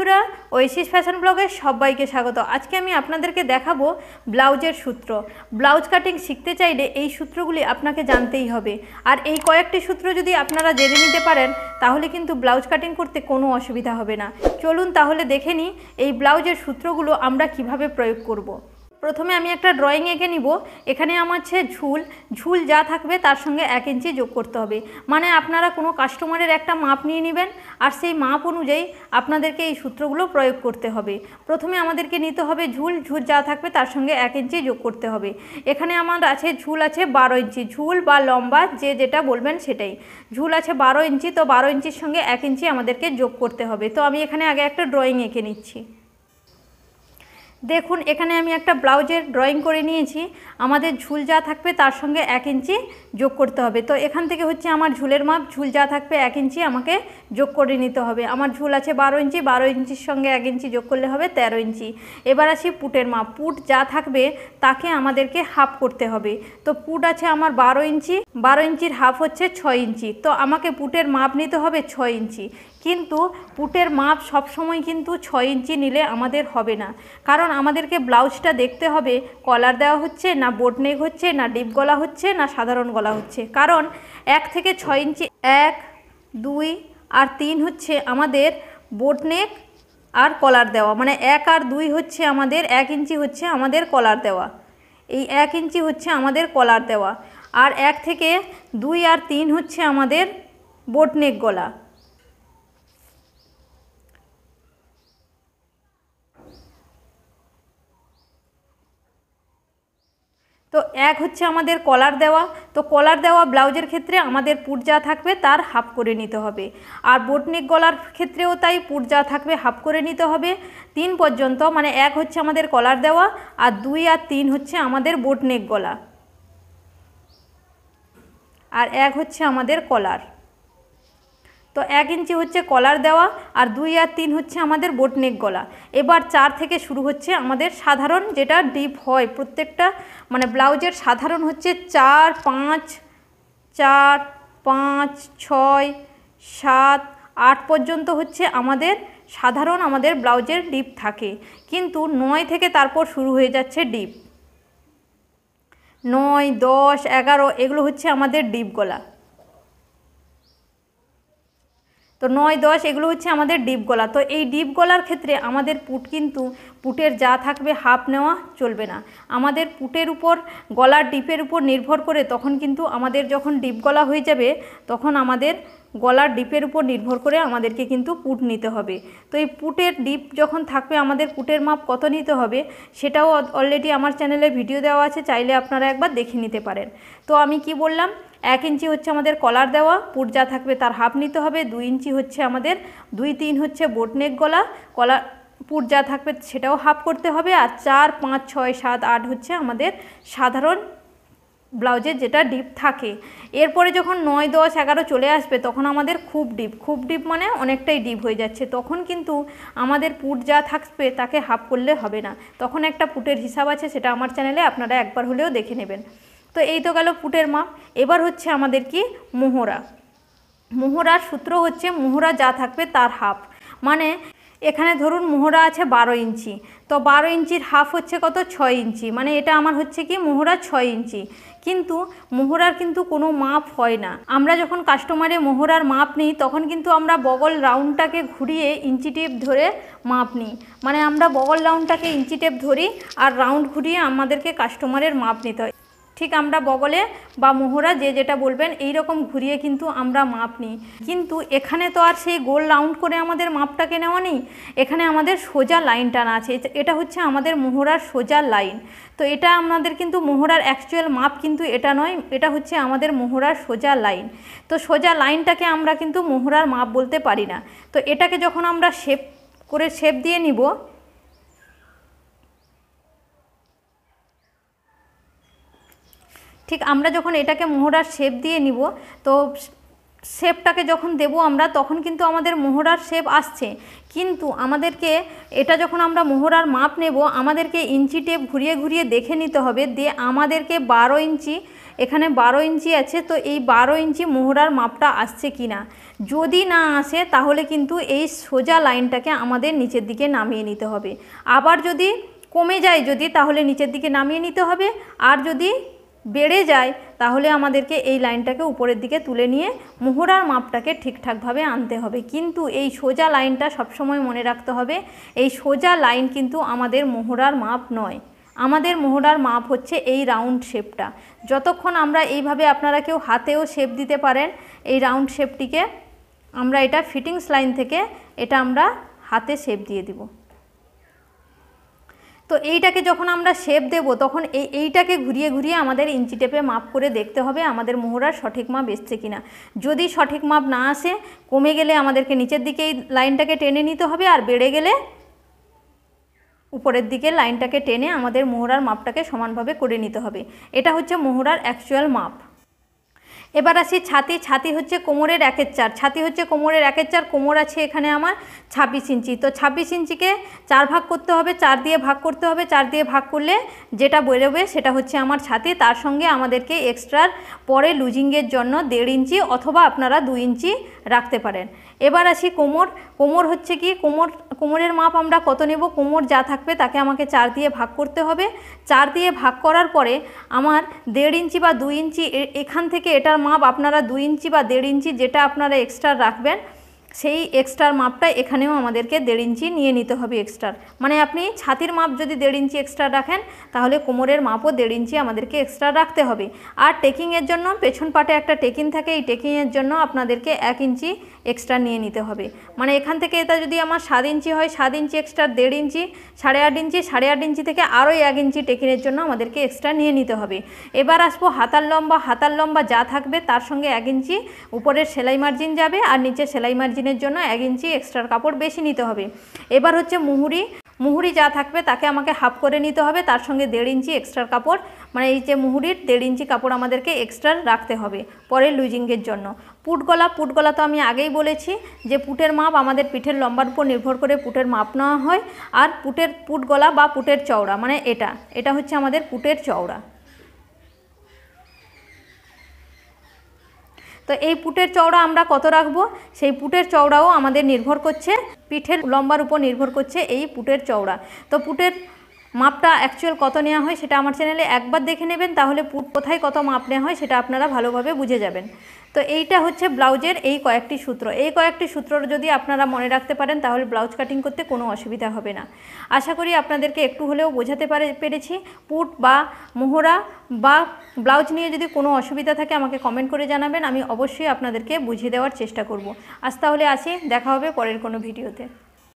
বন্ধুরা, ঐশীস ফ্যাশন ব্লগে সবাইকে স্বাগত। আজকে আমি আপনাদেরকে দেখাবো ব্লাউজের সূত্র। ব্লাউজ কাটিং শিখতে চাইলে এই সূত্রগুলি আপনাকে জানতেই হবে। আর এই কয়েকটি সূত্র যদি আপনারা জেনে নিতে পারেন তাহলে কিন্তু ব্লাউজ কাটিং করতে কোনো অসুবিধা হবে না। চলুন তাহলে দেখে নিই এই ব্লাউজের সূত্রগুলো আমরা কিভাবে প্রয়োগ করব। প্রথমে আমি একটা ড্রয়িং এঁকে নিব। এখানে আমার হচ্ছে ঝুল যা থাকবে তার সঙ্গে 1 ইঞ্চি যোগ করতে হবে। মানে আপনারা কোনো কাস্টমারের একটা মাপ নিয়ে নেবেন আর সেই মাপ অনুযায়ী আপনাদেরকে এই সূত্রগুলো প্রয়োগ করতে হবে। প্রথমে আমাদেরকে নিতে হবে ঝুল যা থাকবে তার সঙ্গে 1 ইঞ্চি যোগ করতে হবে। এখানে আমার আছে ঝুল আছে 12 ইঞ্চি, ঝুল বা লম্বা যে যেটা বলবেন সেটাই। ঝুল আছে 12 ইঞ্চি, তো 12 ইঞ্চির সঙ্গে 1 ইঞ্চি আমাদেরকে যোগ করতে হবে। তো আমি এখানে আগে একটা ড্রয়িং এঁকে নিচ্ছি। দেখুন এখানে আমি একটা ব্লাউজের ড্রয়িং করে নিয়েছি। আমাদের ঝুল যা থাকবে তার সঙ্গে 1 ইঞ্চি যোগ করতে হবে। তো এখান থেকে হচ্ছে আমার ঝুলের মাপ, ঝুল যা থাকবে 1 ইঞ্চি আমাকে যোগ করে নিতে হবে। আমার ঝুল আছে 12 ইঞ্চি, 12 ইঞ্চির সঙ্গে 1 ইঞ্চি যোগ করলে হবে 13 ইঞ্চি। এবার আসি পুটের মাপ। পুট যা থাকবে তাকে আমাদেরকে হাফ করতে হবে। তো পুট আছে আমার 12 ইঞ্চি, 12 ইঞ্চির হাফ হচ্ছে 6 ইঞ্চি। তো আমাকে পুটের মাপ নিতে হবে 6 ইঞ্চি। কিন্তু পুটের মাপ সবসময় কিন্তু 6 ইঞ্চি নিলে আমাদের হবে না, কারণ আমাদেরকে ব্লাউজটা দেখতে হবে কলার দেওয়া হচ্ছে না বোট নেক হচ্ছে না ডিপ গলা হচ্ছে না সাধারণ গলা হচ্ছে। কারণ 1 থেকে 6 ইঞ্চি 1, 2 আর 3 হচ্ছে আমাদের বোট নেক আর কলার দেওয়া, মানে 1 আর 2 হচ্ছে আমাদের 1 ইঞ্চি হচ্ছে আমাদের কলার দেওয়া। এই 1 ইঞ্চি হচ্ছে আমাদের কলার দেওয়া। আর 1 থেকে 2 আর 3 হচ্ছে আমাদের বোট নেক গলা। তো 1 হচ্ছে আমাদের কলার দেওয়া। তো কলার দেওয়া ব্লাউজের ক্ষেত্রে আমাদের পুট যা থাকবে তার হাফ করে নিতে হবে। আর বোটনেক গলার ক্ষেত্রেও তাই, পুট যা থাকবে হাফ করে নিতে হবে 3 পর্যন্ত। মানে 1 হচ্ছে আমাদের কলার দেওয়া আর 2 আর 3 হচ্ছে আমাদের বোটনেক গলা আর 1 হচ্ছে আমাদের কলার। তো 1 ইঞ্চি হচ্ছে কলার দেওয়া আর 2 আর 3 হচ্ছে আমাদের বোটনেক গলা। এবার 4 থেকে শুরু হচ্ছে আমাদের সাধারণ যেটা ডিপ হয় প্রত্যেকটা, মানে ব্লাউজের সাধারণ হচ্ছে 4, 5, 4, 5, 6, 7, 8 পর্যন্ত হচ্ছে আমাদের সাধারণ আমাদের ব্লাউজের ডিপ থাকে। কিন্তু 9 থেকে তারপর শুরু হয়ে যাচ্ছে ডিপ। 9, 10, 11 এগুলো হচ্ছে আমাদের ডিপ গলা। তো 9, 10 এগুলো হচ্ছে আমাদের ডিপ গলা। তো এই ডিপ গলার ক্ষেত্রে আমাদের পুট কিন্তু পুটের যা থাকবে হাফ নেওয়া চলবে না। আমাদের পুটের উপর গলার ডিপের উপর নির্ভর করে তখন কিন্তু আমাদের যখন ডিপ গলা হয়ে যাবে তখন আমাদের গলার ডিপের উপর নির্ভর করে আমাদেরকে কিন্তু পুট নিতে হবে। তো এই পুটের ডিপ যখন থাকবে আমাদের পুটের মাপ কত নিতে হবে সেটাও অলরেডি আমার চ্যানেলে ভিডিও দেওয়া আছে, চাইলে আপনারা একবার দেখে নিতে পারেন। তো আমি কি বললাম, 1 ইঞ্চি হচ্ছে আমাদের কলার দেওয়া, পুট যা থাকবে তার হাফ নিতে হবে। 2 ইঞ্চি হচ্ছে আমাদের 2, 3 হচ্ছে বোটনেক গলা, কলার পুট যা থাকবে সেটাও হাফ করতে হবে। আর 4, 5, 6, 7, 8 হচ্ছে আমাদের সাধারণ ব্লাউজের যেটা ডিপ থাকে। এরপরে যখন 9, 10, 11 চলে আসবে তখন আমাদের খুব ডিপ মানে অনেকটাই ডিপ হয়ে যাচ্ছে। তখন কিন্তু আমাদের পুট যা থাকবে তাকে হাফ করলে হবে না, তখন একটা পুটের হিসাব আছে, সেটা আমার চ্যানেলে আপনারা একবার হলেও দেখে নেবেন। তো এই তো গেল পুটের মাপ। এবার হচ্ছে আমাদের কি মোহরা। মোহরার সূত্র হচ্ছে মোহরা যা থাকবে তার হাফ। মানে এখানে ধরুন মোহরা আছে 12 ইঞ্চি, তো 12 ইঞ্চির হাফ হচ্ছে কত, 6 ইঞ্চি। মানে এটা আমার হচ্ছে কি মোহরা 6 ইঞ্চি। কিন্তু মোহরার কিন্তু কোনো মাপ হয় না। আমরা যখন কাস্টমারে মোহরার মাপ নিই তখন কিন্তু আমরা বগল রাউন্ডটাকে ঘুরিয়ে ইঞ্চি টেপ ধরে মাপ নিই। মানে আমরা বগল রাউন্ডটাকে ইঞ্চি টেপ ধরি আর রাউন্ড ঘুরিয়ে আমাদেরকে কাস্টমারের মাপ নিতে হয়। ঠিক আমরা বগলে বা মোহরা যে যেটা বলবেন এই রকম ঘুরিয়ে কিন্তু আমরা মাপ নিই। কিন্তু এখানে তো আর সেই গোল রাউন্ড করে আমাদের মাপটাকে নেওয়া নেই, এখানে আমাদের সোজা লাইন টানা আছে। এটা হচ্ছে আমাদের মোহরার সোজা লাইন। তো এটা আমাদের কিন্তু মোহরার অ্যাকচুয়াল মাপ কিন্তু এটা নয়, এটা হচ্ছে আমাদের মোহরার সোজা লাইন। তো সোজা লাইনটাকে আমরা কিন্তু মোহরার মাপ বলতে পারি না। তো এটাকে যখন আমরা শেপ দিয়ে নিব, ঠিক আমরা যখন এটাকে মোহরার শেপ দিয়ে নিব তো শেপটাকে যখন দেব আমরা তখন কিন্তু আমাদের মোহরার শেপ আসছে, কিন্তু আমাদেরকে এটা যখন আমরা মোহরার মাপ নেব আমাদেরকে ইঞ্চি টেপ ঘুরিয়ে ঘুরিয়ে দেখে নিতে হবে, দিয়ে আমাদেরকে 12 ইঞ্চি, এখানে 12 ইঞ্চি আছে, তো এই 12 ইঞ্চি মোহরার মাপটা আসছে কি না। যদি না আসে তাহলে কিন্তু এই সোজা লাইনটাকে আমাদের নিচের দিকে নামিয়ে নিতে হবে। আবার যদি কমে যায় তাহলে নিচের দিকে নামিয়ে নিতে হবে, আর যদি বেড়ে যায় তাহলে আমাদেরকে এই লাইনটাকে উপরের দিকে তুলে নিয়ে মোহরার মাপটাকে ঠিকঠাকভাবে আনতে হবে। কিন্তু এই সোজা লাইনটা সবসময় মনে রাখতে হবে, এই সোজা লাইন কিন্তু আমাদের মোহরার মাপ নয়। আমাদের মোহরার মাপ হচ্ছে এই রাউন্ড শেপটা। যতক্ষণ আমরা এইভাবে, আপনারা কেউ হাতেও শেপ দিতে পারেন এই রাউন্ড শেপটিকে, আমরা এটা ফিটিংস লাইন থেকে এটা আমরা হাতে শেপ দিয়ে দিব। তো এইটাকে যখন আমরা শেপ দেব তখন এইটাকে ঘুরিয়ে ঘুরিয়ে আমাদের ইঞ্চি টেপে মাপ করে দেখতে হবে আমাদের মোহরার সঠিক মাপ এসছে কিনা। যদি সঠিক মাপ না আসে, কমে গেলে আমাদেরকে নিচের দিকে এই লাইনটাকে টেনে নিতে হবে, আর বেড়ে গেলে উপরের দিকে লাইনটাকে টেনে আমাদের মোহরার মাপটাকে সমানভাবে করে নিতে হবে। এটা হচ্ছে মোহরার অ্যাকচুয়াল মাপ। এবার আসি ছাতি। ছাতি হচ্ছে কোমরের 1/4, ছাতি হচ্ছে কোমরের 1/4, কোমর আছে এখানে আমার 26 ইঞ্চি। তো 26 ইঞ্চিকে 4 ভাগ করতে হবে, 4 দিয়ে ভাগ করতে হবে, 4 দিয়ে ভাগ করলে যেটা বেরোবে সেটা হচ্ছে আমার ছাতি। তার সঙ্গে আমাদেরকে এক্সট্রার পরে লুজিংয়ের জন্য 1.5 ইঞ্চি অথবা আপনারা 2 ইঞ্চি রাখতে পারেন। এবার আসি কোমর। কোমর হচ্ছে কি, কোমরের মাপ আমরা কত নেব, কোমর যা থাকবে তাকে আমাকে 4 দিয়ে ভাগ করতে হবে। 4 দিয়ে ভাগ করার পরে আমার 1.5 ইঞ্চি বা 2 ইঞ্চি, এখান থেকে এটার মাপ আপনারা 2 ইঞ্চি বা 1.5 ইঞ্চি যেটা আপনারা এক্সট্রা রাখবেন সেই এক্সট্রার মাপটা এখানেও আমাদেরকে 1.5 ইঞ্চি নিয়ে নিতে হবে এক্সট্রার। মানে আপনি ছাতির মাপ যদি 1.5 ইঞ্চি এক্সট্রা রাখেন তাহলে কোমরের মাপও 1.5 ইঞ্চি আমাদেরকে এক্সট্রা রাখতে হবে। আর টেকিংয়ের জন্য পেছন পাটে একটা টেকিং থাকে, এই টেকিংয়ের জন্য আপনাদেরকে 1 ইঞ্চি এক্সট্রা নিয়ে নিতে হবে। মানে এখান থেকে এটা যদি আমার 7 ইঞ্চি হয়, 7 ইঞ্চি এক্সট্রা 1.5 ইঞ্চি, 8.5 ইঞ্চি, 8.5 ইঞ্চি থেকে আরও 1 ইঞ্চি টেকিংয়ের জন্য আমাদেরকে এক্সট্রা নিয়ে নিতে হবে। এবার আসবো হাতার লম্বা। হাতার লম্বা যা থাকবে তার সঙ্গে 1 ইঞ্চি উপরের সেলাই মার্জিন যাবে, আর নিচে সেলাই মার্জিনের জন্য 1 ইঞ্চি এক্সট্রার কাপড় বেশি নিতে হবে। এবার হচ্ছে মুহুরি। মুহুরি যা থাকবে তাকে আমাকে হাফ করে নিতে হবে, তার সঙ্গে 1.5 ইঞ্চি এক্সট্রার কাপড়, মানে এই যে মুহুরির 1.5 ইঞ্চি কাপড় আমাদেরকে এক্সট্রা রাখতে হবে পরে লুজিংয়ের জন্য। পুটগলা। পুটগলা তো আমি আগেই বলেছি যে পুটের মাপ আমাদের পিঠের লম্বার উপর নির্ভর করে পুটের মাপ নেওয়া হয়। আর পুটগলা বা পুটের চওড়া, মানে এটা হচ্ছে আমাদের পুটের চওড়া। তো এই পুটের চওড়া আমরা কত রাখবো, সেই পুটের চওড়াও আমাদের নির্ভর করছে, পিঠের লম্বার উপর নির্ভর করছে এই পুটের চওড়া। তো পুটের মাপটা অ্যাকচুয়াল কত নেওয়া হয় সেটা আমার চ্যানেলে একবার দেখে নেবেন, তাহলে পুট কোথায় কত মাপ নেওয়া হয় সেটা আপনারা ভালোভাবে বুঝে যাবেন। তো এইটা হচ্ছে ব্লাউজের এই কয়েকটি সূত্র। এই কয়েকটি সূত্র যদি আপনারা মনে রাখতে পারেন তাহলে ব্লাউজ কাটিং করতে কোনো অসুবিধা হবে না। আশা করি আপনাদেরকে একটু হলেও বোঝাতে পেরেছি। পুট বা মোহরা বা ব্লাউজ নিয়ে যদি কোনো অসুবিধা থাকে আমাকে কমেন্ট করে জানাবেন, আমি অবশ্যই আপনাদেরকে বুঝিয়ে দেওয়ার চেষ্টা করব। আজ তাহলে আসি, দেখা হবে পরের কোনো ভিডিওতে।